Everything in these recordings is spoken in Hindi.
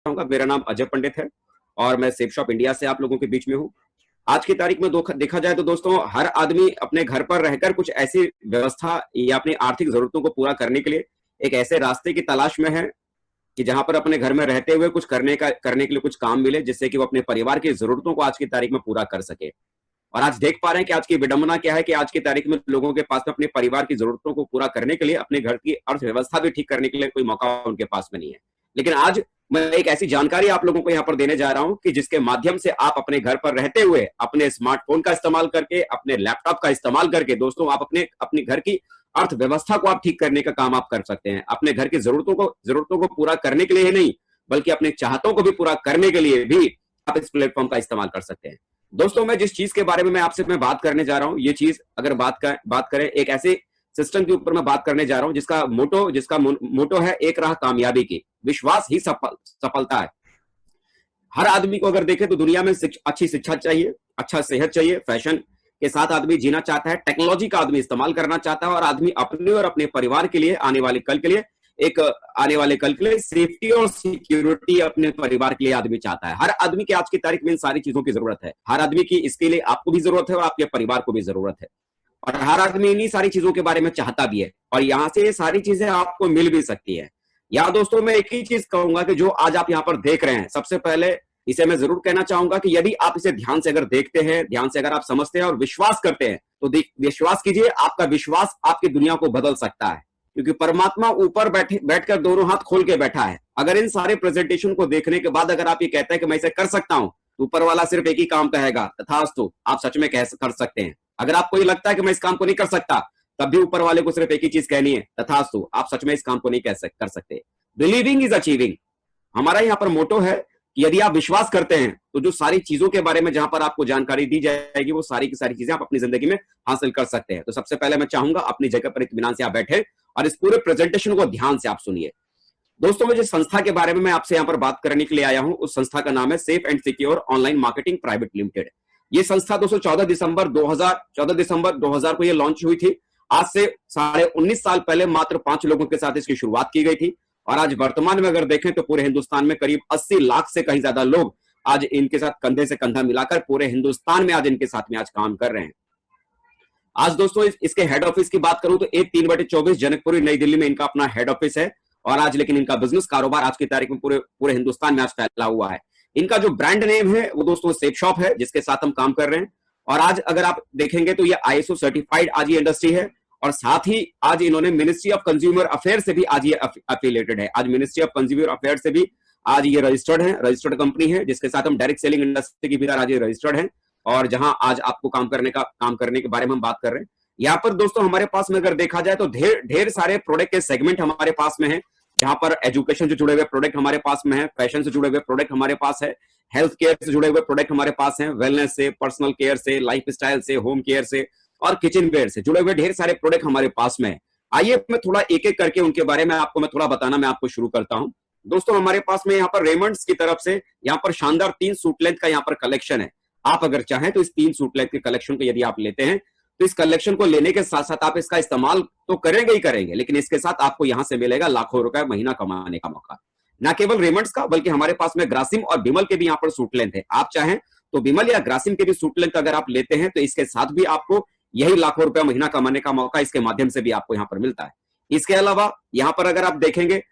चाहूंगा। मेरा नाम अजय पंडित है और मैं सेफ शॉप इंडिया से आप लोगों के बीच में हूँ। आज की तारीख में देखा जाए तो दोस्तों, हर आदमी अपने घर पर रहकर कुछ ऐसी व्यवस्था या अपनी आर्थिक जरूरतों को पूरा करने के लिए एक ऐसे रास्ते की तलाश में है कि जहां पर अपने घर में रहते हुए कुछ करने के लिए कुछ काम मिले, जिससे कि वो अपने परिवार की जरूरतों को आज की तारीख में पूरा कर सके। और आज देख पा रहे हैं कि आज की विडंबना क्या है कि आज की तारीख में लोगों के पास में अपने परिवार की जरूरतों को पूरा करने के लिए, अपने घर की अर्थव्यवस्था भी ठीक करने के लिए कोई मौका उनके पास में नहीं है। लेकिन आज मैं एक ऐसी जानकारी आप लोगों को यहाँ पर देने जा रहा हूं कि जिसके माध्यम से आप अपने घर पर रहते हुए अपने स्मार्टफोन का इस्तेमाल करके, अपने लैपटॉप का इस्तेमाल करके दोस्तों, आप अपने घर की अर्थव्यवस्था को आप ठीक करने का काम आप कर सकते हैं। अपने घर की जरूरतों को पूरा करने के लिए ही नहीं, बल्कि अपने चाहतों को भी पूरा करने के लिए भी आप इस प्लेटफॉर्म का इस्तेमाल कर सकते हैं। दोस्तों, मैं जिस चीज के बारे में मैं आपसे बात करने जा रहा हूं, ये चीज अगर बात करें एक ऐसे सिस्टम के ऊपर मैं बात करने जा रहा हूं जिसका मोटो है एक राह कामयाबी की, विश्वास ही सफलता है। हर आदमी को अगर देखें तो दुनिया में अच्छी शिक्षा चाहिए, अच्छा सेहत चाहिए, फैशन के साथ आदमी जीना चाहता है, टेक्नोलॉजी का आदमी इस्तेमाल करना चाहता है और आदमी अपने और अपने परिवार के लिए आने वाले कल के लिए सेफ्टी और सिक्योरिटी अपने परिवार के लिए आदमी चाहता है। हर आदमी की आज की तारीख में इन सारी चीजों की जरूरत है। हर आदमी की इसके लिए आपको भी जरूरत है और आपके परिवार को भी जरूरत है। और हर आदमी इन्हीं सारी चीजों के बारे में चाहता भी है और यहां से ये सारी चीजें आपको मिल भी सकती है। यहाँ दोस्तों, मैं एक ही चीज कहूंगा कि जो आज आप यहाँ पर देख रहे हैं, सबसे पहले इसे मैं जरूर कहना चाहूंगा कि यदि आप इसे ध्यान से अगर देखते हैं, ध्यान से अगर आप समझते हैं और विश्वास करते हैं, तो विश्वास कीजिए, आपका विश्वास आपकी दुनिया को बदल सकता है। क्योंकि परमात्मा ऊपर बैठकर दोनों हाथ खोल के बैठा है। अगर इन सारे प्रेजेंटेशन को देखने के बाद अगर आप ये कहते हैं कि मैं इसे कर सकता हूं, तो ऊपर वाला सिर्फ एक ही काम कहेगा, तथास्तु, आप सच में कर सकते हैं। अगर आपको ये लगता है कि मैं इस काम को नहीं कर सकता, तब भी ऊपर वाले को सिर्फ एक ही चीज कहनी है, तथास्तु, आप सच में इस काम को नहीं कर सकते। बिलीविंग इज अचीविंग, हमारा यहाँ पर मोटो है कि यदि आप विश्वास करते हैं तो जो सारी चीजों के बारे में जहां पर आपको जानकारी दी जाएगी, वो सारी की सारी चीजें आप अपनी जिंदगी में हासिल कर सकते हैं। तो सबसे पहले मैं चाहूंगा अपनी जगह पर इत्मीनान से आप बैठे और इस पूरे प्रेजेंटेशन को ध्यान से आप सुनिए। दोस्तों, मैं जिस संस्था के बारे में मैं आपसे यहाँ पर बात करने के लिए आया हूं, उस संस्था का नाम है safe and secure online marketing private limited. ये संस्था दोस्तों 14 दिसंबर 2000 को ये लॉन्च हुई थी। आज से 19.5 साल पहले मात्र 5 लोगों के साथ इसकी शुरुआत की गई थी और आज वर्तमान में अगर देखें तो पूरे हिंदुस्तान में करीब 80 लाख से कहीं ज्यादा लोग आज इनके साथ कंधे से कंधा मिलाकर पूरे हिंदुस्तान में आज इनके साथ में आज काम कर रहे हैं। आज दोस्तों इसके हेड ऑफिस की बात करूं तो 3/24 जनकपुरी नई दिल्ली में इनका अपना हेड ऑफिस है और आज लेकिन इनका बिजनेस कारोबार आज की तारीख में पूरे हिंदुस्तान में आज फैला हुआ है। इनका जो ब्रांड नेम है वो दोस्तों सेफ शॉप है, जिसके साथ हम काम कर रहे हैं। और आज अगर आप देखेंगे तो ये ISO सर्टिफाइड आज ये इंडस्ट्री है और साथ ही आज इन्होंने मिनिस्ट्री ऑफ कंज्यूमर अफेयर से भी आज ये अफिलिएटेड है। आज मिनिस्ट्री ऑफ कंज्यूमर अफेयर से भी आज ये रजिस्टर्ड कंपनी है, जिसके साथ हम डायरेक्ट सेलिंग इंडस्ट्री की भी आज ये रजिस्टर्ड है और जहां आज आपको काम करने के बारे में हम बात कर रहे हैं। यहाँ पर दोस्तों हमारे पास में अगर देखा जाए तो ढेर सारे प्रोडक्ट के सेगमेंट हमारे पास में है, जहां पर एजुकेशन से जुड़े हुए प्रोडक्ट हमारे पास में है, फैशन से जुड़े हुए प्रोडक्ट हमारे पास है, हेल्थ केयर से जुड़े हुए प्रोडक्ट हमारे पास है, वेलनेस से, पर्सनल केयर से, लाइफ स्टाइल से, होम केयर से और किचन वेयर से जुड़े हुए ढेर सारे प्रोडक्ट हमारे पास में है। आइए मैं थोड़ा एक एक करके उनके बारे में आपको मैं थोड़ा बताना मैं आपको शुरू करता हूं। दोस्तों, हमारे पास में यहाँ पर रेमंड्स की तरफ से यहाँ पर शानदार 3 सूट लेंथ का यहाँ पर कलेक्शन है। आप अगर चाहें तो इस 3 सूट लेंथ के कलेक्शन को यदि आप लेते हैं तो इस कलेक्शन को लेने के साथ साथ आप इसका इस्तेमाल तो करेंगे ही करेंगे, लेकिन इसके साथ आपको यहां से मिलेगा लाखों रुपए महीना कमाने का मौका। न केवल रेमंड्स का बल्कि हमारे पास में ग्रासिम और बिमल के भी यहाँ पर सूट लेंथ है। आप चाहें तो बिमल या ग्रासिम के भी सूट लेंथ अगर आप लेते हैं तो इसके साथ भी आपको यही लाखों रुपए महीना कमाने का मौका इसके माध्यम से भी आपको यहाँ पर मिलता है। इसके अलावा यहाँ पर अगर आप देखेंगे,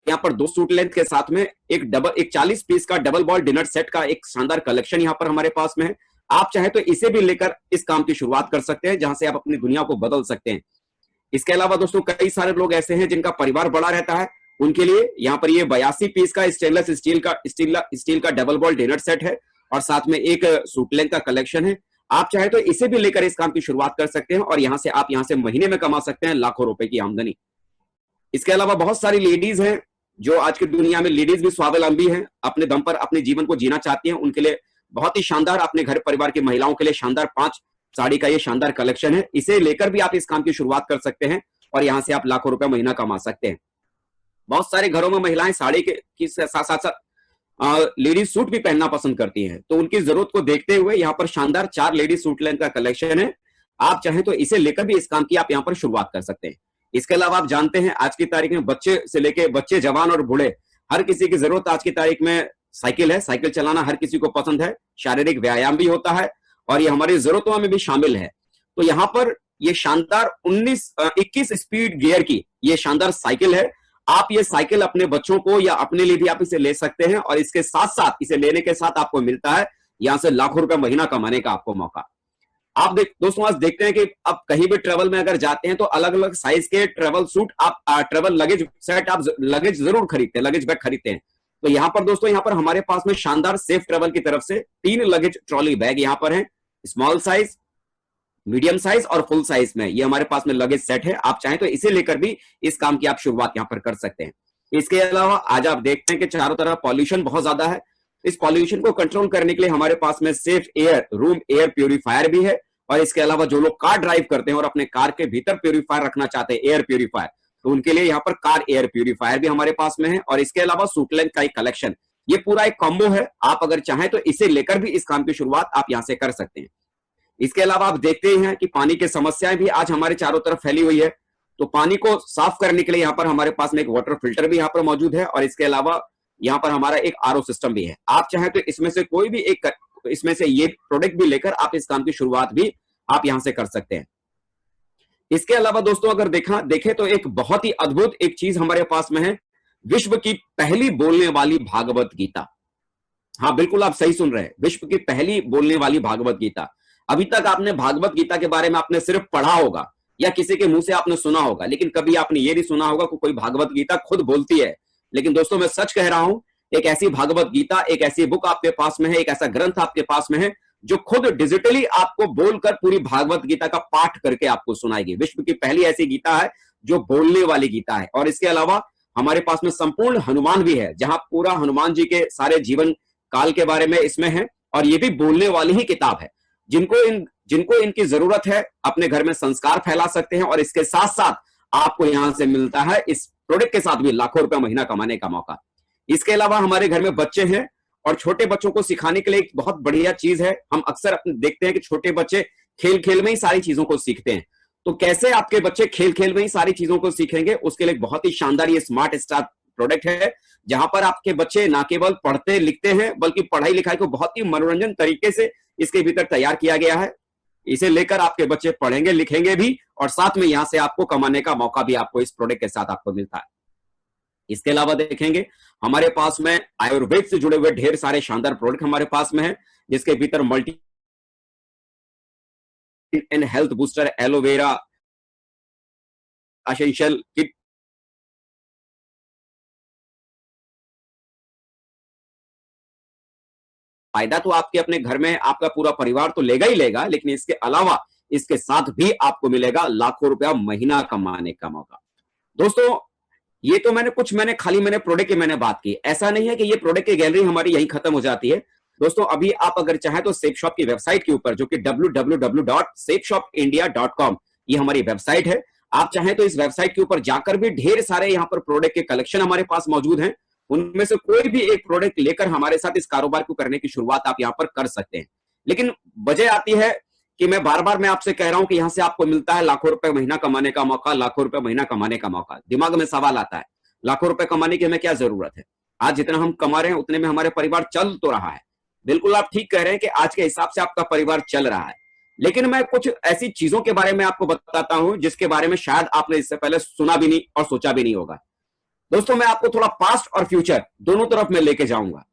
यहाँ पर 2 सूट लेंथ के साथ में एक 40 पीस का डबल बॉल डिनर सेट का एक शानदार कलेक्शन यहाँ पर हमारे पास में है। आप चाहे तो इसे भी लेकर इस काम की शुरुआत कर सकते हैं, जहां से आप अपनी दुनिया को बदल सकते हैं। इसके अलावा दोस्तों कई सारे लोग ऐसे हैं जिनका परिवार बड़ा रहता है, उनके लिए यहाँ पर ये 82 पीस का स्टेनलेस स्टील का डबल बॉल डिनर सेट है और साथ में एक सूट लेंथ का कलेक्शन है। आप चाहे तो इसे भी लेकर इस काम की शुरुआत कर सकते हैं और आप यहाँ से महीने में कमा सकते हैं लाखों रुपए की आमदनी। इसके अलावा बहुत सारी लेडीज हैं जो आज की दुनिया में लेडीज भी स्वावलंबी हैं, अपने दम पर अपने जीवन को जीना चाहती हैं। उनके लिए बहुत ही शानदार, अपने घर परिवार की महिलाओं के लिए शानदार 5 साड़ी का ये शानदार कलेक्शन है। इसे लेकर भी आप इस काम की शुरुआत कर सकते हैं और यहां से आप लाखों रुपए महीना कमा सकते हैं। बहुत सारे घरों में महिलाएं साड़ी के साथ साथ लेडीज सूट भी पहनना पसंद करती हैं, तो उनकी जरूरत को देखते हुए यहाँ पर शानदार 4 लेडीज सूट लेंथ का कलेक्शन है। आप चाहें तो इसे लेकर भी इस काम की आप यहाँ पर शुरुआत कर सकते हैं। इसके अलावा आप जानते हैं आज की तारीख में बच्चे से लेके बच्चे, जवान और बूढ़े हर किसी की जरूरत आज की तारीख में साइकिल है, साइकिल चलाना हर किसी को पसंद है, शारीरिक व्यायाम भी होता है और ये हमारी जरूरतों में भी शामिल है। तो यहाँ पर ये शानदार 21 स्पीड गियर की ये शानदार साइकिल है। आप ये साइकिल अपने बच्चों को या अपने लिए भी आप इसे ले सकते हैं और इसके साथ साथ इसे लेने के साथ आपको मिलता है यहां से लाखों रुपए महीना कमाने का आपको मौका। आप दोस्तों आज देखते हैं कि अब कहीं भी ट्रेवल में अगर जाते हैं तो अलग अलग साइज के ट्रेवल सूट आप ट्रेवल लगेज सेट आप लगेज जरूर खरीदते हैं, लगेज बैग खरीदते हैं। तो यहाँ पर दोस्तों यहाँ पर हमारे पास में शानदार सेफ ट्रेवल की तरफ से 3 लगेज ट्रॉली बैग यहाँ पर है, स्मॉल साइज, मीडियम साइज और फुल साइज में ये हमारे पास में लगेज सेट है। आप चाहें तो इसे लेकर भी इस काम की आप शुरुआत यहाँ पर कर सकते हैं। इसके अलावा आज आप देखते हैं कि चारों तरफ पॉल्यूशन बहुत ज्यादा है। इस पॉल्यूशन को कंट्रोल करने के लिए हमारे पास में safe air room air purifier भी है और इसके अलावा जो लोग कार ड्राइव करते हैं और अपने कार के भीतर प्यूरिफायर रखना चाहते हैं, एयर प्यूरिफायर, तो उनके लिए यहाँ पर कार एयर प्यूरिफायर भी हमारे पास में है और इसके अलावा सूटलेंथ का एक कलेक्शन, ये पूरा एक कॉम्बो है। आप अगर चाहें तो इसे लेकर भी इस काम की शुरुआत आप यहां से कर सकते हैं। इसके अलावा आप देखते हैं कि पानी की समस्याएं भी आज हमारे चारों तरफ फैली हुई है, तो पानी को साफ करने के लिए यहाँ पर हमारे पास में एक वाटर फिल्टर भी यहाँ पर मौजूद है और इसके अलावा यहाँ पर हमारा एक आरओ सिस्टम भी है। आप चाहें तो इसमें से कोई भी एक इसमें से ये प्रोडक्ट भी लेकर आप इस काम की शुरुआत भी आप यहां से कर सकते हैं। इसके अलावा दोस्तों अगर देखें तो एक बहुत ही अद्भुत एक चीज हमारे पास में है, विश्व की पहली बोलने वाली भागवत गीता। हाँ बिल्कुल आप सही सुन रहे हैं, विश्व की पहली बोलने वाली भागवत गीता। अभी तक आपने भागवत गीता के बारे में आपने सिर्फ पढ़ा होगा या किसी के मुंह से आपने सुना होगा, लेकिन कभी आपने ये नहीं सुना होगा कि कोई भागवत गीता खुद बोलती है। लेकिन दोस्तों मैं सच कह रहा हूं, एक ऐसी भागवत गीता, एक ऐसी बुक आपके पास में है, एक ऐसा ग्रंथ आपके पास में है जो खुद डिजिटली आपको बोलकर पूरी भागवत गीता का पाठ करके आपको सुनाएगी। विश्व की पहली ऐसी गीता है जो बोलने वाली गीता है। और इसके अलावा हमारे पास में संपूर्ण हनुमान भी है, जहां पूरा हनुमान जी के सारे जीवन काल के बारे में इसमें है और ये भी बोलने वाली ही किताब है। जिनको इनकी जरूरत है अपने घर में संस्कार फैला सकते हैं और इसके साथ साथ आपको यहां से मिलता है इस प्रोडक्ट के साथ भी लाखों रुपए महीना कमाने का मौका। इसके अलावा हमारे घर में बच्चे हैं और छोटे बच्चों को सिखाने के लिए एक बहुत बढ़िया चीज है, हम अक्सर अपने देखते हैं कि छोटे बच्चे खेल खेल में ही सारी चीजों को सीखते हैं। तो कैसे आपके बच्चे खेल खेल में ही सारी चीजों को सीखेंगे, उसके लिए बहुत ही शानदार ये स्मार्ट स्टार प्रोडक्ट है, जहां पर आपके बच्चे ना केवल पढ़ते लिखते हैं बल्कि पढ़ाई लिखाई को बहुत ही मनोरंजन तरीके से इसके भीतर तैयार किया गया है। इसे लेकर आपके बच्चे पढ़ेंगे लिखेंगे भी और साथ में यहां से आपको कमाने का मौका भी आपको इस प्रोडक्ट के साथ आपको मिलता है। इसके अलावा देखेंगे हमारे पास में आयुर्वेद से जुड़े हुए ढेर सारे शानदार प्रोडक्ट हमारे पास में है, जिसके भीतर multi and health booster aloe vera essential kit फायदा तो आपके अपने घर में आपका पूरा परिवार तो लेगा ही लेगा, लेकिन इसके अलावा इसके साथ भी आपको मिलेगा लाखों रुपया महीना कमाने का मौका। दोस्तों ये तो मैंने प्रोडक्ट की मैंने बात की, ऐसा नहीं है कि ये प्रोडक्ट की गैलरी हमारी यहीं खत्म हो जाती है। दोस्तों अभी आप अगर चाहें तो सेफ शॉप की वेबसाइट के ऊपर, जो कि www.safeshopindia.com ये हमारी वेबसाइट है, आप चाहें तो इस वेबसाइट के ऊपर जाकर भी ढेर सारे यहाँ पर प्रोडक्ट के कलेक्शन हमारे पास मौजूद हैं। उनमें से कोई भी एक प्रोडक्ट लेकर हमारे साथ इस कारोबार को करने की शुरुआत आप यहाँ पर कर सकते हैं। लेकिन वजह आती है कि मैं बार बार मैं आपसे कह रहा हूं कि यहां से आपको मिलता है लाखों रुपए महीना कमाने का मौका, लाखों रुपए महीना कमाने का मौका। दिमाग में सवाल आता है, लाखों रुपए कमाने की हमें क्या जरूरत है? आज जितना हम कमा रहे हैं उतने में हमारे परिवार चल तो रहा है। बिल्कुल आप ठीक कह रहे हैं कि आज के हिसाब से आपका परिवार चल रहा है, लेकिन मैं कुछ ऐसी चीजों के बारे में आपको बताता हूं जिसके बारे में शायद आपने इससे पहले सुना भी नहीं और सोचा भी नहीं होगा। दोस्तों मैं आपको थोड़ा पास्ट और फ्यूचर दोनों तरफ में लेके जाऊंगा।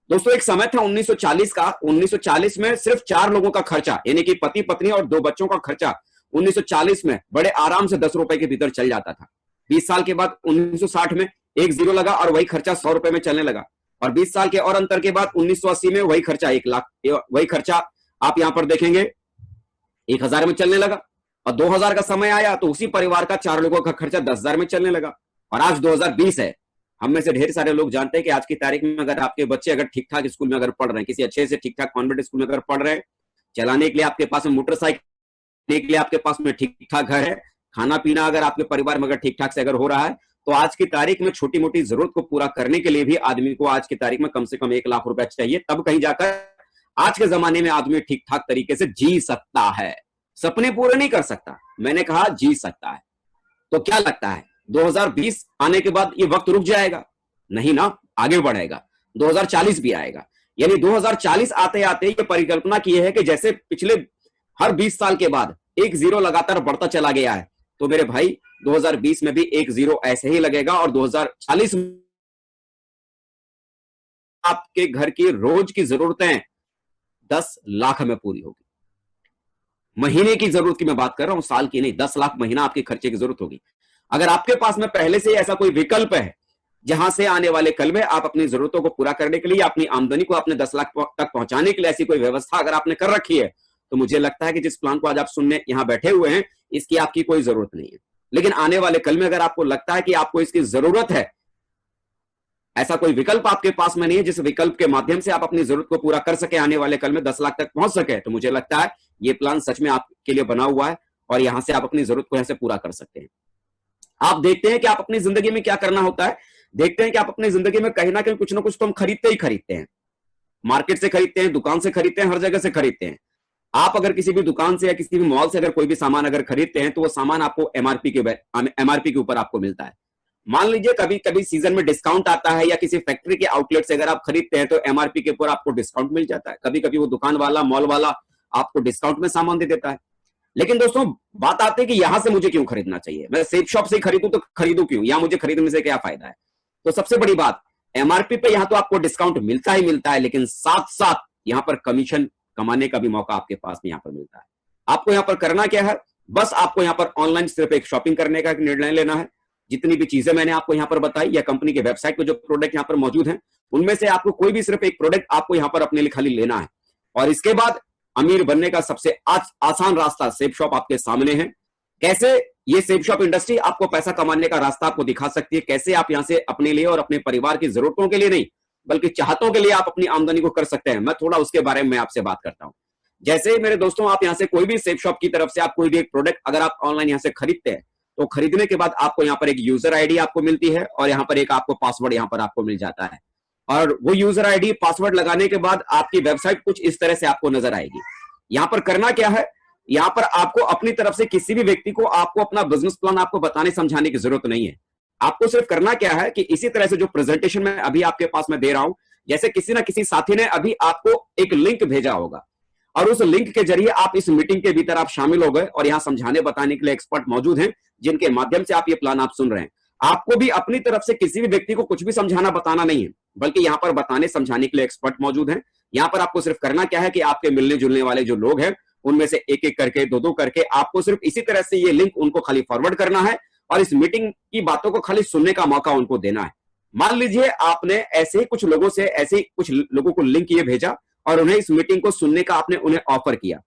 दोस्तों एक समय था 1940 का, 1940 में सिर्फ 4 लोगों का खर्चा, यानी कि पति पत्नी और 2 बच्चों का खर्चा 1940 में बड़े आराम से 10 रुपए के भीतर चल जाता था। 20 साल के बाद 1960 में एक जीरो लगा और वही खर्चा 100 रुपए में चलने लगा, और 20 साल के और अंतर के बाद 1980 में वही खर्चा 1 लाख, वही खर्चा आप यहां पर देखेंगे 1000 में चलने लगा, और 2000 का समय आया तो उसी परिवार का 4 लोगों का खर्चा 10,000 में चलने लगा। और आज 2020 है, हम में से ढेर सारे लोग जानते हैं कि आज की तारीख में अगर आपके बच्चे अगर ठीक ठाक स्कूल में अगर पढ़ रहे हैं, किसी अच्छे से ठीक ठाक कॉन्वेंट स्कूल में अगर पढ़ रहे हैं, चलाने के लिए आपके पास में मोटरसाइकिल के लिए आपके पास में ठीक ठाक घर है, खाना पीना अगर आपके परिवार में अगर ठीक ठाक से अगर हो रहा है, तो आज की तारीख में छोटी मोटी जरूरत को पूरा करने के लिए भी आदमी को आज की तारीख में कम से कम 1 लाख रुपया चाहिए, तब कहीं जाकर आज के जमाने में आदमी ठीक ठाक तरीके से जी सकता है। सपने पूरे नहीं कर सकता, मैंने कहा जी सकता है। तो क्या लगता है 2020 आने के बाद ये वक्त रुक जाएगा? नहीं ना, आगे बढ़ेगा, 2040 भी आएगा। यानी 2040 आते आते ये परिकल्पना की है कि जैसे पिछले हर 20 साल के बाद एक जीरो लगातार बढ़ता चला गया है, तो मेरे भाई 2020 में भी एक जीरो ऐसे ही लगेगा और 2040 में आपके घर की रोज की जरूरतें 10 लाख में पूरी होगी। महीने की जरूरत की मैं बात कर रहा हूं, साल की नहीं, 10 लाख महीना आपके खर्चे की जरूरत होगी। अगर आपके पास में पहले से ऐसा कोई विकल्प है जहां से आने वाले कल में आप अपनी जरूरतों को पूरा करने के लिए, अपनी आमदनी को अपने 10 लाख तक पहुंचाने के लिए ऐसी कोई व्यवस्था अगर आपने कर रखी है, तो मुझे लगता है कि जिस प्लान को आज आप सुनने यहां बैठे हुए हैं, इसकी आपकी कोई जरूरत नहीं है। लेकिन आने वाले कल में अगर आपको लगता है कि आपको इसकी जरूरत है, ऐसा कोई विकल्प आपके पास में नहीं है जिस विकल्प के माध्यम से आप अपनी जरूरत को पूरा कर सके, आने वाले कल में 10 लाख तक पहुंच सके, तो मुझे लगता है ये प्लान सच में आपके लिए बना हुआ है और यहां से आप अपनी जरूरत को यहां से पूरा कर सकते हैं। आप देखते हैं कि आप अपनी जिंदगी में क्या करना होता है, देखते हैं कि आप अपनी जिंदगी में कहीं ना कहीं कुछ ना कुछ तो हम खरीदते ही खरीदते हैं। मार्केट से खरीदते हैं, दुकान से खरीदते हैं, हर जगह से खरीदते हैं। आप अगर किसी भी दुकान से या किसी भी मॉल से अगर कोई भी सामान अगर खरीदते हैं, तो वो सामान आपको एमआरपी के ऊपर आपको मिलता है। मान लीजिए कभी कभी सीजन में डिस्काउंट आता है या किसी फैक्ट्री के आउटलेट से अगर आप खरीदते हैं तो एमआरपी के ऊपर आपको डिस्काउंट मिल जाता है। कभी कभी वो दुकान वाला, मॉल वाला आपको डिस्काउंट में सामान दे देता है। लेकिन दोस्तों बात आती है कि यहां से मुझे क्यों खरीदना चाहिए, मैं सेफ शॉप से खरीदूं तो खरीदूं क्यों, या मुझे खरीदने से क्या फायदा है। तो सबसे बड़ी बात, एमआरपी पे यहां तो आपको डिस्काउंट मिलता ही मिलता है, लेकिन साथ साथ यहां पर कमीशन कमाने का भी मौका आपके पास में यहां पर मिलता है। आपको यहां पर करना क्या है, बस आपको यहां पर ऑनलाइन सिर्फ एक शॉपिंग करने का निर्णय लेना है। जितनी भी चीजें मैंने आपको यहां पर बताई या कंपनी के वेबसाइट पे जो प्रोडक्ट यहां पर मौजूद हैं, उनमें से आपको कोई भी सिर्फ एक प्रोडक्ट आपको यहां पर अपने लिए खाली लेना है, और इसके बाद अमीर बनने का सबसे आसान रास्ता सेफ शॉप आपके सामने है। कैसे ये सेफ शॉप इंडस्ट्री आपको पैसा कमाने का रास्ता आपको दिखा सकती है, कैसे आप यहां से अपने लिए और अपने परिवार की जरूरतों के लिए नहीं बल्कि चाहतों के लिए आप अपनी आमदनी को कर सकते हैं। मैं थोड़ा उसके बारे में आपसे बात करता हूं। जैसे ही मेरे दोस्तों आप यहां से कोई भी सेफ शॉप की तरफ से आप कोई भी एक प्रोडक्ट अगर आप ऑनलाइन यहां से खरीदते हैं, तो खरीदने के बाद आपको यहां पर एक यूजर आईडी आपको मिलती है और यहां पर एक आपको पासवर्ड यहां पर आपको मिल जाता है। और वो यूजर आईडी पासवर्ड लगाने के बाद आपकी वेबसाइट कुछ इस तरह से आपको नजर आएगी। यहां पर करना क्या है, यहां पर आपको अपनी तरफ से किसी भी व्यक्ति को आपको अपना बिजनेस प्लान आपको बताने समझाने की जरूरत नहीं है। आपको सिर्फ करना क्या है कि इसी तरह से जो प्रेजेंटेशन मैं अभी आपके पास में दे रहा हूं, जैसे किसी ना किसी साथी ने अभी आपको एक लिंक भेजा होगा और उस लिंक के जरिए आप इस मीटिंग के भीतर आप शामिल हो गए और यहां समझाने बताने के लिए एक्सपर्ट मौजूद हैं, जिनके माध्यम से आप ये प्लान आप सुन रहे हैं। आपको भी अपनी तरफ से किसी भी व्यक्ति को कुछ भी समझाना बताना नहीं है, बल्कि यहां पर बताने समझाने के लिए एक्सपर्ट मौजूद हैं। यहां पर आपको सिर्फ करना क्या है कि आपके मिलने जुलने वाले जो लोग हैं, उनमें से एक एक करके, दो दो करके आपको सिर्फ इसी तरह से ये लिंक उनको खाली फॉरवर्ड करना है और इस मीटिंग की बातों को खाली सुनने का मौका उनको देना है। मान लीजिए आपने ऐसे ही कुछ लोगों से, ऐसे ही कुछ लोगों को लिंक ये भेजा और उन्हें इस मीटिंग को सुनने का आपने उन्हें ऑफर किया।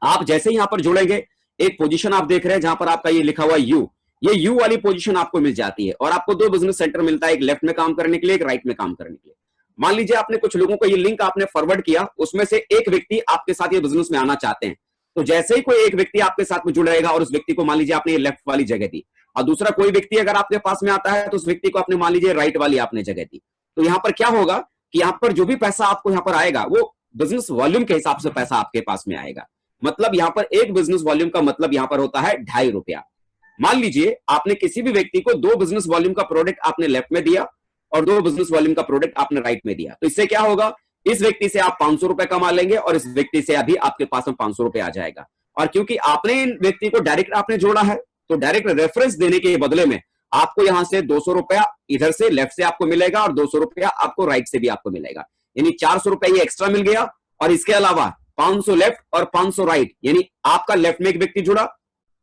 आप जैसे ही यहां पर जुड़ेंगे, एक पोजीशन आप देख रहे हैं जहां पर आपका ये लिखा हुआ यू, ये यू वाली पोजीशन आपको मिल जाती है और आपको दो बिजनेस सेंटर मिलता है, एक लेफ्ट में काम करने के लिए, एक राइट में काम करने के लिए। मान लीजिए आपने कुछ लोगों को ये लिंक आपने फॉरवर्ड किया, उसमें से एक व्यक्ति आपके साथ ये बिजनेस में आना चाहते हैं। तो जैसे ही कोई एक व्यक्ति आपके साथ में जुड़ रहेगा और उस व्यक्ति को मान लीजिए आपने ये लेफ्ट वाली जगह दी, और दूसरा कोई व्यक्ति अगर आपके पास में आता है तो उस व्यक्ति को आपने मान लीजिए राइट वाली आपने जगह दी, तो यहां पर क्या होगा कि यहां पर जो भी पैसा आपको यहां पर आएगा वो बिजनेस वॉल्यूम के हिसाब से पैसा आपके पास में आएगा। मतलब यहां पर एक बिजनेस वॉल्यूम का मतलब यहां पर होता है ₹2.5। मान लीजिए आपने किसी भी व्यक्ति को दो बिजनेस वॉल्यूम का प्रोडक्ट आपने लेफ्ट में दिया और दो बिजनेस वॉल्यूम का प्रोडक्ट आपने राइट में दिया, तो इससे क्या होगा, इस व्यक्ति से आप ₹500 कमा लेंगे और इस व्यक्ति से अभी आपके पास में ₹500 आ जाएगा। और क्योंकि आपने इन व्यक्ति को डायरेक्ट आपने जोड़ा है, तो डायरेक्ट रेफरेंस देने के बदले में आपको यहां से ₹200 इधर से लेफ्ट से आपको मिलेगा और ₹200 आपको राइट से भी आपको मिलेगा, यानी ₹400 ये एक्स्ट्रा मिल गया। और इसके अलावा 500 लेफ्ट और 500 राइट, यानी आपका लेफ्ट में एक व्यक्ति जुड़ा,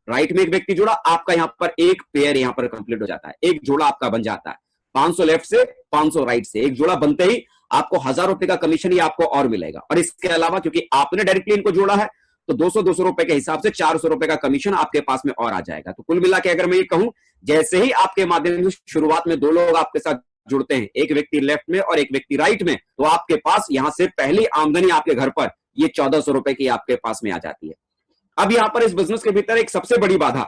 राइट में एक व्यक्ति जुड़ा, आपका यहां पर एक पेयर यहां पर कंप्लीट हो जाता है, एक जोड़ा आपका बन जाता है। 500 लेफ्ट से 500 राइट से, एक जोड़ा बनते ही आपको ₹1000 का कमीशन ही आपको और मिलेगा। और इसके अलावा क्योंकि आपने डायरेक्टली इनको जोड़ा है, तो 200 रुपए के हिसाब से ₹400 का कमीशन आपके पास में और आ जाएगा। तो कुल मिला के अगर मैं ये कहूं, जैसे ही आपके माध्यम से शुरुआत में दो लोग आपके साथ जुड़ते हैं, एक व्यक्ति लेफ्ट में और एक व्यक्ति राइट में, तो आपके पास यहां से पहली आमदनी आपके घर पर ये ₹1400 की आपके पास में आ जाती है। अब यहां पर इस बिजनेस के भीतर एक सबसे बड़ी बाधा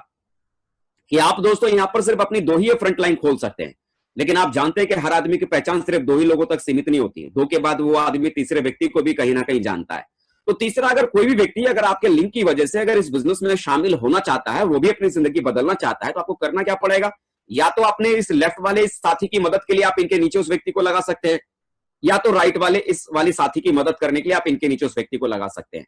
कि आप दोस्तों यहां पर सिर्फ अपनी दो ही फ्रंट लाइन खोल सकते हैं, लेकिन आप जानते हैं कि हर आदमी की पहचान सिर्फ दो ही लोगों तक सीमित नहीं होती है। दो के बाद वो आदमी तीसरे व्यक्ति को भी कहीं ना कहीं जानता है। तो तीसरा, अगर कोई भी व्यक्ति अगर आपके लिंक की वजह से अगर इस बिजनेस में शामिल होना चाहता है, वो भी अपनी जिंदगी बदलना चाहता है, तो आपको करना क्या पड़ेगा, या तो अपने इस लेफ्ट वाले इस साथी की मदद के लिए आप इनके नीचे उस व्यक्ति को लगा सकते हैं, या तो राइट वाले इस वाले साथी की मदद करने के लिए आप इनके नीचे उस व्यक्ति को लगा सकते हैं।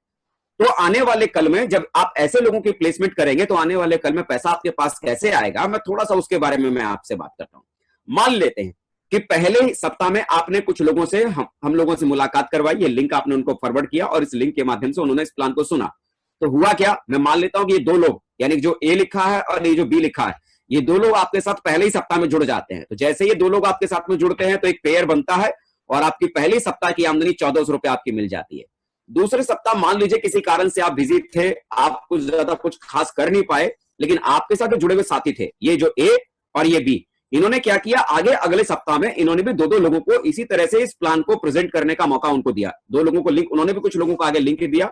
तो आने वाले कल में जब आप ऐसे लोगों की प्लेसमेंट करेंगे तो आने वाले कल में पैसा आपके पास कैसे आएगा, मैं थोड़ा सा उसके बारे में मैं आपसे बात करता हूं। मान लेते हैं कि पहले ही सप्ताह में आपने कुछ लोगों से हम लोगों से मुलाकात करवाई, ये लिंक आपने उनको फॉरवर्ड किया और इस लिंक के माध्यम से उन्होंने इस प्लान को सुना। तो हुआ क्या, मैं मान लेता हूं कि ये दो लोग, यानी जो ए लिखा है और ये जो बी लिखा है, ये दो लोग आपके साथ पहले ही सप्ताह में जुड़ जाते हैं। तो जैसे ये दो लोग आपके साथ में जुड़ते हैं तो एक पेयर बनता है और आपकी पहले सप्ताह की आमदनी 1400 रुपए आपकी मिल जाती है। दूसरे सप्ताह मान लीजिए किसी कारण से आप बिजी थे, आप कुछ ज्यादा कुछ खास कर नहीं पाए, लेकिन आपके साथ जो जुड़े हुए साथी थे, ये जो ए और ये बी, इन्होंने क्या किया, आगे अगले सप्ताह में इन्होंने भी दो दो लोगों को इसी तरह से इस प्लान को प्रेजेंट करने का मौका उनको दिया। दो लोगों को लिंक, उन्होंने भी कुछ लोगों को आगे लिंक दिया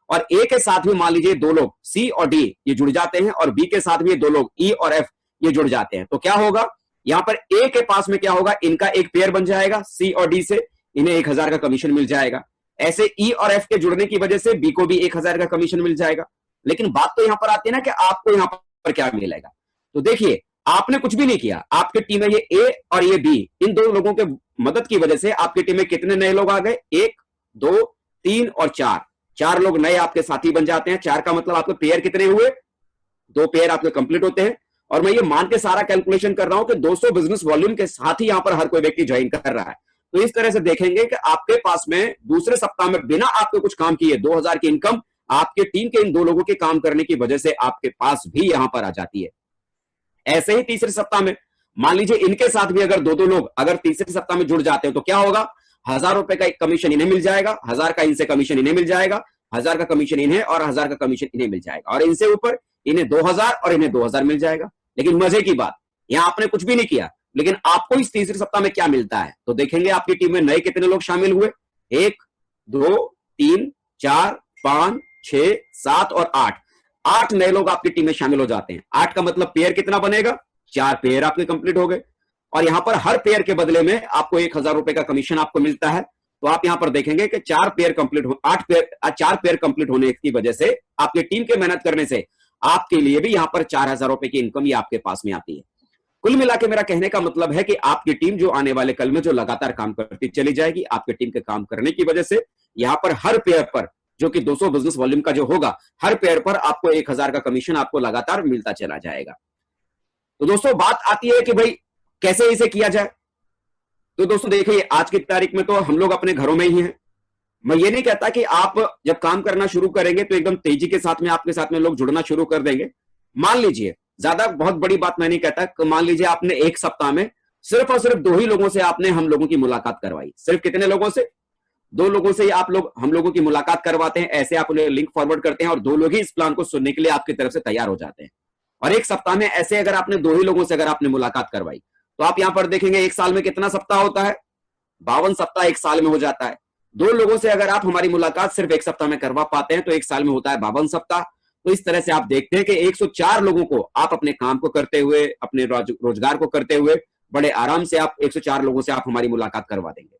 और ए के साथ भी मान लीजिए दो लोग सी और डी ये जुड़ जाते हैं और बी के साथ भी दो लोग ई और एफ ये जुड़ जाते हैं। तो क्या होगा, यहां पर ए के पास में क्या होगा, इनका एक पेयर बन जाएगा सी और डी से, इन्हें 1000 का कमीशन मिल जाएगा। ऐसे ई और एफ के जुड़ने की वजह से बी को भी 1000 का कमीशन मिल जाएगा। लेकिन बात तो यहां पर आती है ना कि आपको यहां पर क्या मिलेगा। तो देखिए, आपने कुछ भी नहीं किया, आपकी टीम में ये ए और ये बी, इन दो लोगों के मदद की वजह से आपकी टीम में कितने नए लोग आ गए, 1 2 3 और 4, 4 लोग नए आपके साथी बन जाते हैं। 4 का मतलब आपके पेयर कितने हुए, 2 पेयर आपके कंप्लीट होते हैं। और मैं ये मान के सारा कैलकुलेशन कर रहा हूं कि 200 बिजनेस वॉल्यूम के साथ ही यहां पर हर कोई व्यक्ति ज्वाइन कर रहा है। तो इस तरह से देखेंगे कि आपके पास में दूसरे सप्ताह में बिना आपके कुछ काम किए 2000 की इनकम आपके टीम के इन दो लोगों के काम करने की वजह से आपके पास भी यहां पर आ जाती है। ऐसे ही तीसरे सप्ताह में मान लीजिए इनके साथ भी अगर दो दो लोग अगर तीसरे सप्ताह में जुड़ जाते हैं तो क्या होगा, 1000 रुपए का एक कमीशन इन्हें मिल जाएगा, 1000 का इनसे कमीशन इन्हें मिल जाएगा, 1000 का कमीशन इन्हें और 1000 का कमीशन इन्हें मिल जाएगा और इनसे ऊपर इन्हें 2000 और इन्हें 2000 मिल जाएगा। लेकिन मजे की बात, यहां आपने कुछ भी नहीं किया, लेकिन आपको इस तीसरे सप्ताह में क्या मिलता है। तो देखेंगे आपकी टीम में नए कितने लोग शामिल हुए, 1 2 3 4 5 6 7 और 8, 8 नए लोग आपकी टीम में शामिल हो जाते हैं। 8 का मतलब पेयर कितना बनेगा, 4 पेयर आपके कंप्लीट हो गए और यहां पर हर पेयर के बदले में आपको 1000 रुपए का कमीशन आपको मिलता है। तो आप यहां पर देखेंगे कि 4 पेयर कंप्लीट हो 4 पेयर कंप्लीट होने की वजह से आपकी टीम के मेहनत करने से आपके लिए भी यहां पर 4000 रुपए की इनकम ही आपके पास में आती है। कुल मिला के मेरा कहने का मतलब है कि आपकी टीम जो आने वाले कल में जो लगातार काम करती चली जाएगी, आपकी टीम के काम करने की वजह से यहां पर हर पेयर पर जो कि 200 बिजनेस वॉल्यूम का जो होगा, हर पेयर पर आपको 1000 का कमीशन आपको लगातार मिलता चला जाएगा। तो दोस्तों बात आती है कि भाई कैसे इसे किया जाए। तो दोस्तों देखिए, आज की तारीख में तो हम लोग अपने घरों में ही हैं। मैं ये नहीं कहता कि आप जब काम करना शुरू करेंगे तो एकदम तेजी के साथ में आपके साथ में लोग जुड़ना शुरू कर देंगे। मान लीजिए, ज्यादा बहुत बड़ी बात मैं नहीं कहता, मान लीजिए आपने एक सप्ताह में सिर्फ और सिर्फ 2 ही लोगों से आपने हम लोगों की मुलाकात करवाई। सिर्फ कितने लोगों से, 2 लोगों से आप लोग हम लोगों की मुलाकात करवाते हैं। ऐसे आप उन्हें लिंक फॉरवर्ड करते हैं और 2 लोग ही इस प्लान को सुनने के लिए आपकी तरफ से तैयार हो जाते हैं। और एक सप्ताह में ऐसे अगर आपने 2 ही लोगों से अगर आपने मुलाकात करवाई तो आप यहां पर देखेंगे एक साल में कितना सप्ताह होता है, 52 सप्ताह एक साल में हो जाता है। 2 लोगों से अगर आप हमारी मुलाकात सिर्फ एक सप्ताह में करवा पाते हैं तो एक साल में होता है 52 सप्ताह। तो इस तरह से आप देखते हैं कि 104 लोगों को आप अपने काम को करते हुए, अपने रोजगार को करते हुए बड़े आराम से आप 104 लोगों से आप हमारी मुलाकात करवा देंगे।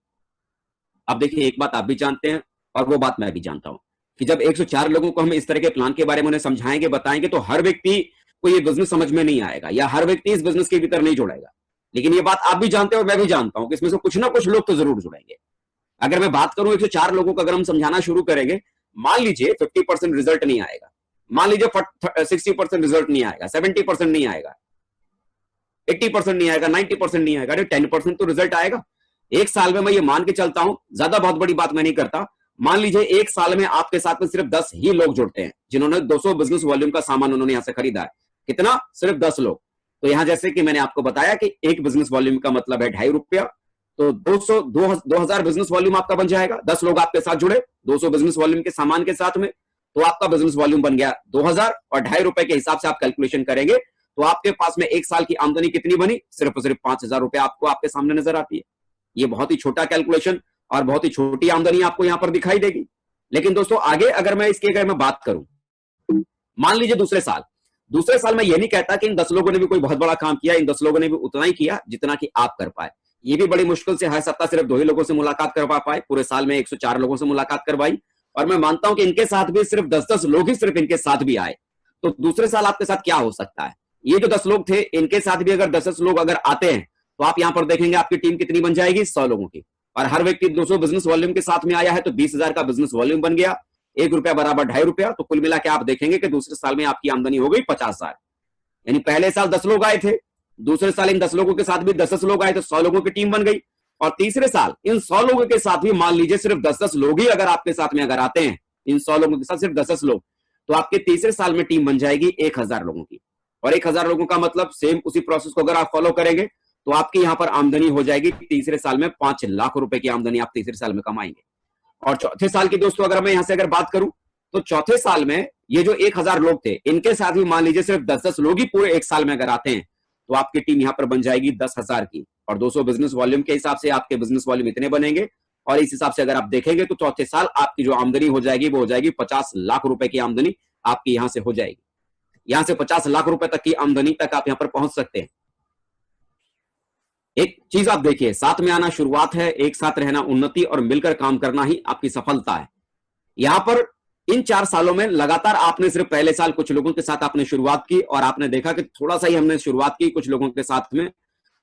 अब देखिए, एक बात आप भी जानते हैं और वो बात मैं भी जानता हूं कि जब 104 लोगों को हम इस तरह के प्लान के बारे में उन्हें समझाएंगे, बताएंगे, तो हर व्यक्ति को ये बिजनेस समझ में नहीं आएगा या हर व्यक्ति इस बिजनेस के भीतर नहीं जुड़ेगा। लेकिन ये बात आप भी जानते हो और मैं भी जानता हूं कि इसमें से कुछ ना कुछ लोग तो जरूर जुड़ेंगे। अगर मैं बात करूं 104 लोगों को अगर हम समझाना शुरू करेंगे, मान लीजिए 50% रिजल्ट नहीं आएगा, मान लीजिए 60% रिजल्ट नहीं आएगा, 70% नहीं आएगा, 80% नहीं आएगा, 90% नहीं आएगा, 10% तो रिजल्ट आएगा। एक साल में मैं ये मान के चलता हूं, ज्यादा बहुत बड़ी बात मैं नहीं करता, मान लीजिए एक साल में आपके साथ में सिर्फ 10 ही लोग जुड़ते हैं जिन्होंने 200 बिजनेस वॉल्यूम का सामान उन्होंने यहां से खरीदा है। कितना, सिर्फ 10 लोग। तो यहां जैसे कि मैंने आपको बताया कि एक बिजनेस वॉल्यूम का मतलब है 2.5 रुपया, तो 2000 बिजनेस वॉल्यूम आपका बन जाएगा। 10 लोग आपके साथ जुड़े 200 बिजनेस वॉल्यूम के सामान के साथ में, तो आपका बिजनेस वॉल्यूम बन गया 2000 और 2.5 रुपए के हिसाब से आप कैलकुलेशन करेंगे तो आपके पास में एक साल की आमदनी कितनी बनी, सिर्फ और सिर्फ 5000 रुपए आपको आपके सामने नजर आती है। ये बहुत ही छोटा कैलकुलेशन और बहुत ही छोटी आमदनी आपको यहां पर दिखाई देगी। लेकिन दोस्तों आगे अगर मैं इसकी अगर मैं बात करूं, मान लीजिए दूसरे साल मैं ये नहीं कहता कि इन 10 लोगों ने भी कोई बहुत बड़ा काम किया, इन 10 लोगों ने भी उतना ही किया जितना कि आप कर पाए। ये भी बड़ी मुश्किल से हर सप्ताह सिर्फ 2 ही लोगों से मुलाकात करवा पाए, पूरे साल में 104 लोगों से मुलाकात करवाई और मैं मानता हूं कि इनके साथ भी सिर्फ 10-10 लोग ही सिर्फ इनके साथ भी आए। तो दूसरे साल आपके साथ क्या हो सकता है, ये जो 10 लोग थे, इनके साथ भी अगर 10 लोग अगर आते हैं तो आप यहां पर देखेंगे आपकी टीम कितनी बन जाएगी, 100 लोगों की। और हर व्यक्ति 200 बिजनेस वॉल्यूम के साथ में आया है तो 20,000 का बिजनेस वॉल्यूम बन गया। 1 रुपया बराबर 2.5 रुपया, तो कुल मिला के आप देखेंगे कि दूसरे साल में आपकी आमदनी हो गई 50,000। यानी पहले साल 10 लोग आए थे, दूसरे साल इन 10 लोगों के साथ भी 10 लोग आए तो 100 लोगों की टीम बन गई। और तीसरे साल इन 100 लोगों के साथ भी मान लीजिए सिर्फ 10 लोग ही अगर आपके साथ में अगर आते हैं, इन 100 लोगों के साथ सिर्फ 10 लोग, तो आपके तीसरे साल में टीम बन जाएगी 1000 लोगों की। और 1000 लोगों का मतलब सेम उसी प्रोसेस को अगर आप फॉलो करेंगे तो आपकी यहां पर आमदनी हो जाएगी तीसरे साल में 5 लाख रुपए की आमदनी आप तीसरे साल में कमाएंगे। और चौथे साल की दोस्तों अगर मैं यहां से अगर बात करूं तो चौथे साल में ये जो 1000 लोग थे, इनके साथ भी मान लीजिए सिर्फ 10 लोग ही पूरे एक साल में अगर आते हैं तो आपकी टीम यहां पर बन जाएगी 10,000 की। और 200 बिजनेस वॉल्यूम के हिसाब से आपके बिजनेस वॉल्यूम इतने बनेंगे। और इस हिसाब से अगर आप देखेंगे तो चौथे साल आपकी जो आमदनी हो जाएगी वो हो जाएगी 50 लाख रुपए की आमदनी आपकी यहां से हो जाएगी। यहां से 50 लाख रुपए तक की आमदनी तक आप यहां पर पहुंच सकते हैं। एक चीज आप देखिए, साथ में आना शुरुआत है, एक साथ रहना उन्नति और मिलकर काम करना ही आपकी सफलता है। यहां पर इन 4 सालों में लगातार आपने सिर्फ पहले साल कुछ लोगों के साथ आपने शुरुआत की और आपने देखा कि थोड़ा सा ही हमने शुरुआत की कुछ लोगों के साथ में,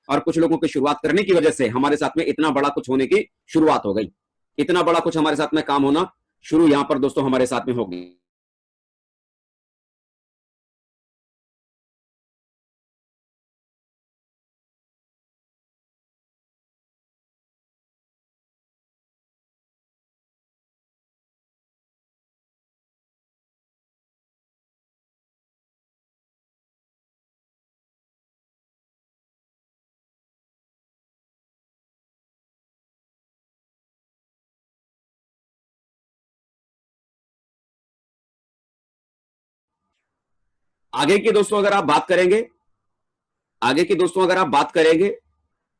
और कुछ लोगों की शुरुआत करने की वजह से हमारे साथ में इतना बड़ा कुछ होने की शुरुआत हो गई, इतना बड़ा कुछ हमारे साथ में काम होना शुरू यहां पर दोस्तों हमारे साथ में हो गई। आगे की दोस्तों अगर आप बात करेंगे, आगे की दोस्तों अगर आप बात करेंगे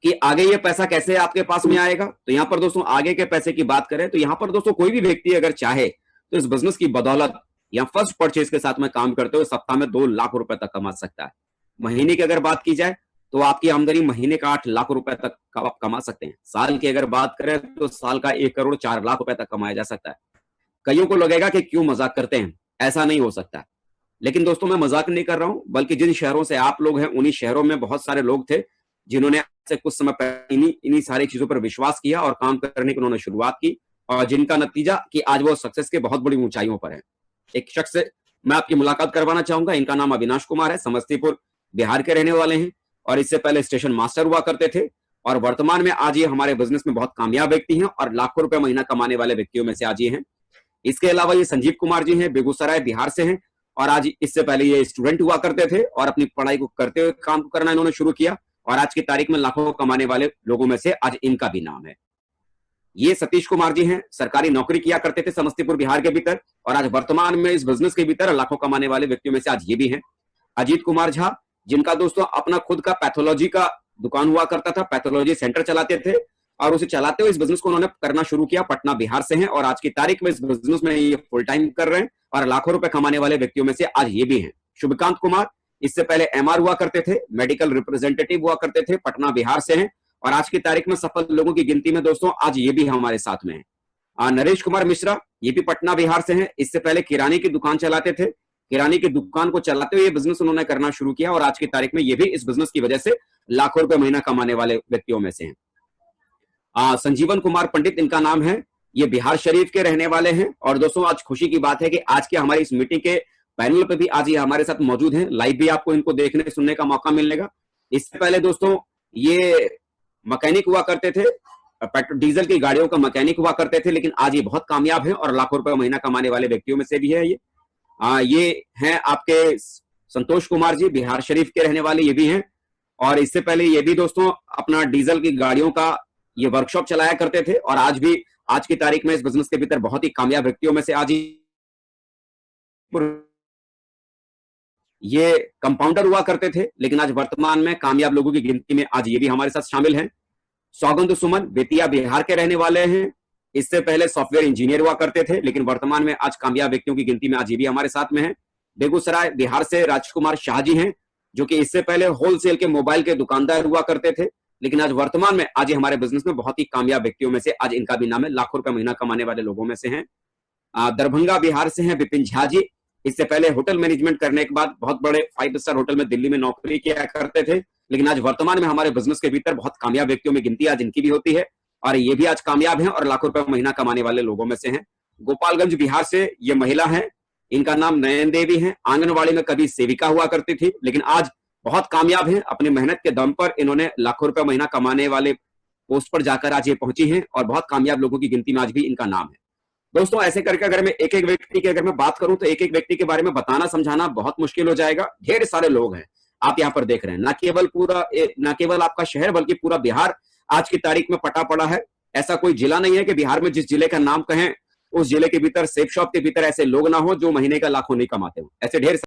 कि आगे ये पैसा कैसे आपके पास में आएगा, तो यहां पर दोस्तों आगे के पैसे की बात करें तो यहां पर दोस्तों कोई भी व्यक्ति अगर चाहे तो इस बिजनेस की बदौलत या फर्स्ट परचेज के साथ में काम करते हुए सप्ताह में 2 लाख रुपए तक कमा सकता है। महीने की अगर बात की जाए तो आपकी आमदनी महीने का 8 लाख रुपए तक का आप कमा सकते हैं। साल की अगर बात करें तो साल का 1 करोड़ 4 लाख रुपए तक कमाया जा सकता है। कईयों को लगेगा कि क्यों मजाक करते हैं, ऐसा नहीं हो सकता। लेकिन दोस्तों मैं मजाक नहीं कर रहा हूं, बल्कि जिन शहरों से आप लोग हैं उन्हीं शहरों में बहुत सारे लोग थे जिन्होंने से कुछ समय पहले इन्हीं सारी चीजों पर विश्वास किया और काम करने की उन्होंने शुरुआत की, और जिनका नतीजा कि आज वो सक्सेस के बहुत बड़ी ऊंचाइयों पर है। एक शख्स से मैं आपकी मुलाकात करवाना चाहूंगा, इनका नाम अविनाश कुमार है, समस्तीपुर बिहार के रहने वाले हैं और इससे पहले स्टेशन मास्टर हुआ करते थे और वर्तमान में आज ये हमारे बिजनेस में बहुत कामयाब व्यक्ति हैं और लाखों रुपए महीना कमाने वाले व्यक्तियों में से आज ये हैं। इसके अलावा ये संजीव कुमार जी हैं, बेगूसराय बिहार से हैं और आज इससे पहले ये स्टूडेंट हुआ करते थे और अपनी पढ़ाई को करते हुए काम करना इन्होंने शुरू किया और आज की तारीख में लाखों कमाने वाले लोगों में से आज इनका भी नाम है। ये सतीश कुमार जी हैं, सरकारी नौकरी किया करते थे समस्तीपुर बिहार के भीतर और आज वर्तमान में इस बिजनेस के भीतर लाखों कमाने वाले व्यक्तियों में से आज ये भी हैं। अजीत कुमार झा, जिनका दोस्तों अपना खुद का पैथोलॉजी का दुकान हुआ करता था, पैथोलॉजी सेंटर चलाते थे और उसे चलाते हुए इस बिजनेस को उन्होंने करना शुरू किया। पटना बिहार से हैं और आज की तारीख में इस बिजनेस में ये फुल टाइम कर रहे हैं और लाखों रुपए कमाने वाले व्यक्तियों में से आज ये भी हैं। शुभकांत कुमार, इससे पहले एमआर हुआ करते थे, मेडिकल रिप्रेजेंटेटिव हुआ करते थे, पटना बिहार से हैं और आज की तारीख में सफल लोगों की गिनती में दोस्तों आज ये भी हमारे साथ में है। नरेश कुमार मिश्रा, ये भी पटना बिहार से हैं, इससे पहले किराने की दुकान चलाते थे, किराने की दुकान को चलाते हुए ये बिजनेस उन्होंने करना शुरू किया और आज की तारीख में ये भी इस बिजनेस की वजह से लाखों रुपए महीना कमाने वाले व्यक्तियों में से हैं। संजीवन कुमार पंडित इनका नाम है, ये बिहार शरीफ के रहने वाले हैं और दोस्तों आज खुशी की बात है कि आज के हमारी इस मीटिंग के पैनल पे भी आज ये हमारे साथ मौजूद हैं। लाइव भी आपको इनको देखने सुनने का मौका मिलेगा। इससे पहले दोस्तों ये मैकेनिक हुआ करते थे, पेट्रोल डीजल की गाड़ियों का मैकेनिक हुआ करते थे, लेकिन आज ये बहुत कामयाब हैं और लाखों रुपए महीना कमाने वाले व्यक्तियों में से भी है। ये हैं आपके संतोष कुमार जी, बिहार शरीफ के रहने वाले ये भी हैं और इससे पहले ये भी दोस्तों अपना डीजल की गाड़ियों का ये वर्कशॉप चलाया करते थे और आज भी आज की तारीख में इस बिजनेस के भीतर बहुत ही कामयाब व्यक्तियों में से आज ये कंपाउंडर हुआ करते थे, लेकिन आज वर्तमान में कामयाब लोगों की गिनती में आज ये भी हमारे साथ शामिल हैं। सौगंध सुमन बेतिया बिहार के रहने वाले हैं, इससे पहले सॉफ्टवेयर इंजीनियर हुआ करते थे, लेकिन वर्तमान में आज कामयाब व्यक्तियों की गिनती में आज ये भी हमारे साथ में है। बेगूसराय बिहार से राजकुमार शाह जी हैं, जो कि इससे पहले होलसेल के मोबाइल के दुकानदार हुआ करते थे, लेकिन आज वर्तमान में आज हमारे बिजनेस में बहुत ही कामयाब व्यक्तियों में से आज इनका भी नाम है, लाखों रुपए महीना कमाने वाले लोगों में से हैं। दरभंगा बिहार से हैं विपिन झा जी, इससे पहले होटल मैनेजमेंट करने के बाद बहुत बड़े 5 स्टार होटल में दिल्ली में नौकरी किया करते थे, लेकिन आज वर्तमान में हमारे बिजनेस के भीतर बहुत कामयाब व्यक्तियों में गिनती आज इनकी भी होती है और ये भी आज कामयाब हैं और लाखों रुपए महीना कमाने वाले लोगों में से हैं। गोपालगंज बिहार से ये महिला है, इनका नाम नयन देवी है। आंगनवाड़ी में कभी सेविका हुआ करती थी, लेकिन आज बहुत कामयाब हैं। अपनी मेहनत के दम पर इन्होंने लाखों रुपए महीना कमाने वाले पोस्ट पर जाकर आज ये पहुंची हैं और बहुत कामयाब लोगों की गिनती में आज भी इनका नाम है। दोस्तों, ऐसे करके अगर मैं एक एक व्यक्ति की अगर मैं बात करूं तो एक एक व्यक्ति के बारे में बताना समझाना बहुत मुश्किल हो जाएगा। ढेर सारे लोग हैं आप यहाँ पर देख रहे हैं, ना केवल आपका शहर बल्कि पूरा बिहार आज की तारीख में पटा पड़ा है। ऐसा कोई जिला नहीं है कि बिहार में जिस जिले का नाम कहें उस जिले के भीतर सेफ शॉप के भीतर ऐसे लोग ना हो जो महीने का लाखों नहीं कमाते हो। ऐसे ढेर